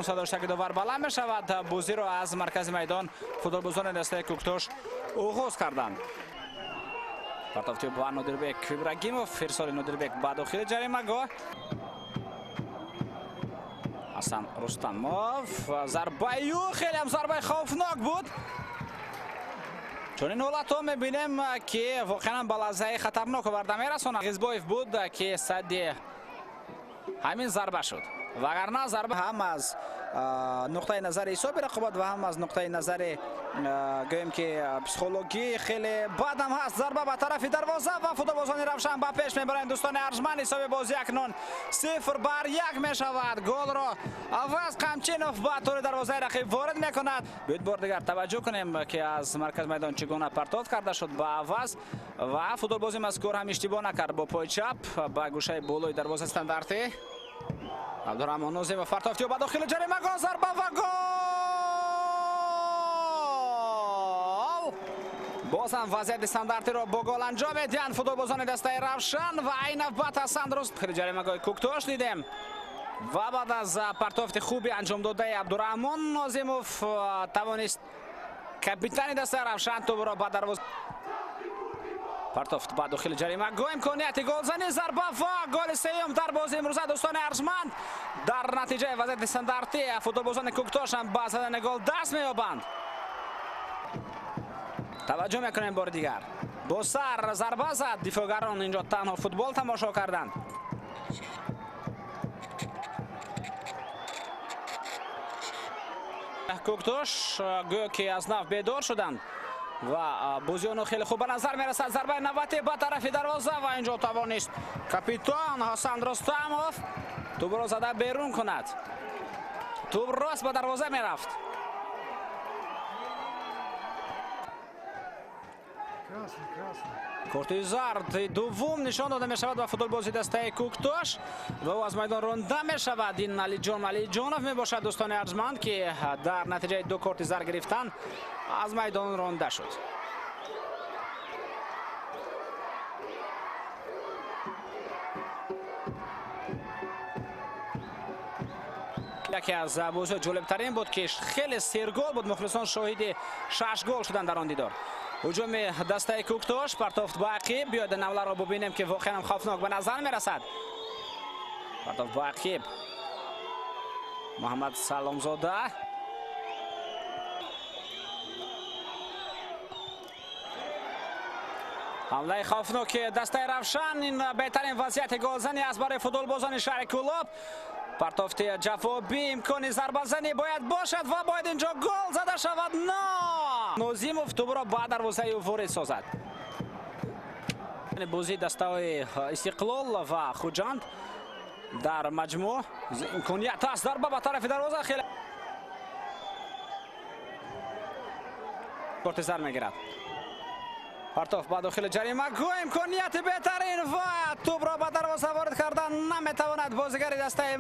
صداشتگی دوباره بلند می شود. بازی را از مرکز میدان فوتبالبازان دسته کوکتاش آغاز کردند. پرتافتی با نادربک ابراهیموف، ارسال نادربک با داخل جریمه گاه. حسن رستموف ضربه خیلی هم ضربه خوفناک بود. چون این حالت ها میبینیم که واقعا به لحظه خطرناک آورده میرسونه. غیزبایف بود که صد همین ضربه شد. وگرنه ضربه هم از نقطه نظر حساب رقابت و هم از نقطه نظر گویم که پسیکولوژی خیلی بد هم هست. ضربه به طرف دروازه و فوتبالبازان روشن به پیش میبرند. دوستان ارجمند حساب بازی اکنون 0-1 میشود. گل را عوض قمچینوف به طور دروازه رقیب وارد میکند. بیاید بار دیگر توجه کنیم که از مرکز میدان چگونه پرتاب کرده شد به عوض و فوتبالبازی مذکور هم اشتباه نکرد. با پای چپ به گوشه بالای دروازه استانداردی عبدالرحمن نوزیم و پرتافتی به داخل جریمه گل، ضربه و گل. باز هم وضعیت استانداردی را با گل انجام میدهند فوتبالبازان دسته روشن و عین نوبت حسن درست جریمه گاه کوکتاش دیدیم و بعد از پرتافت خوبی انجام داده عبدالرحمن نوزیموف توانست کاپیتان دسته روشن توپ را به دروازه پرتافت با داخل جریمه گاه. امکانیت گلزنی، ضربه و گل سوم در بازی امروز دوستان ارجمند. در نتیجه وضعیت استانداردی فوتبالبازان کوکتاش هم با زدن گل دست مییابند. توجه میکنیم بار دیگر با سر ضربه زد. دفاعگران اینجا تنها فوتبال تماشا کردند. کوکتاش گویا که از نو بیدار شدند و بازیانو خیلی خوب به نظر میرسد. ضربه نوبتی به طرف دروازه و اینجا توانست کاپیتان حسن رستموف توپ را زده بیرون کند. توپ راست به دروازه میرفت. کارت زرد دوم نشان داده می شود و فوتبالبازی دسته کوکتاش و از میدان رانده می شود. این علی جانوف می باشد دوستان ارجمند که در نتیجه دو کارت زرد گرفتن از میدان رانده شد. یکی از بازی جالب ترین بود که خیلی سرگل بود. مخلصان شاهد 6 گل شدن در آن دیدار. هجوم دسته کوکتاش پرتافت با عقیب. بیاید نوله را ببینیم که واقعا هم خوفناک به نظر میرسد. پرتافت با عقیب محمد سلامزاده حمله خوفناک دسته روشن. این بهترین وضعیت گلزنی است برای فوتبالبازان شهر کلوب. پرتافت جوابی، امکانی ضربه زنی باید باشد و باید اینجا گل زده شود. نه نوزیموف توپ را به دروازه وارد سازد. بازی دسته استقلال و خوجند در مجموع امکانیت است. ضربه به طرف دروازه خیلی کارت زرد میگیرد. پرتافت به داخل جریمه گاه، امکانیت بهترین و توپ را به دروازه وارد کردن نمیتواند بازیگر دسته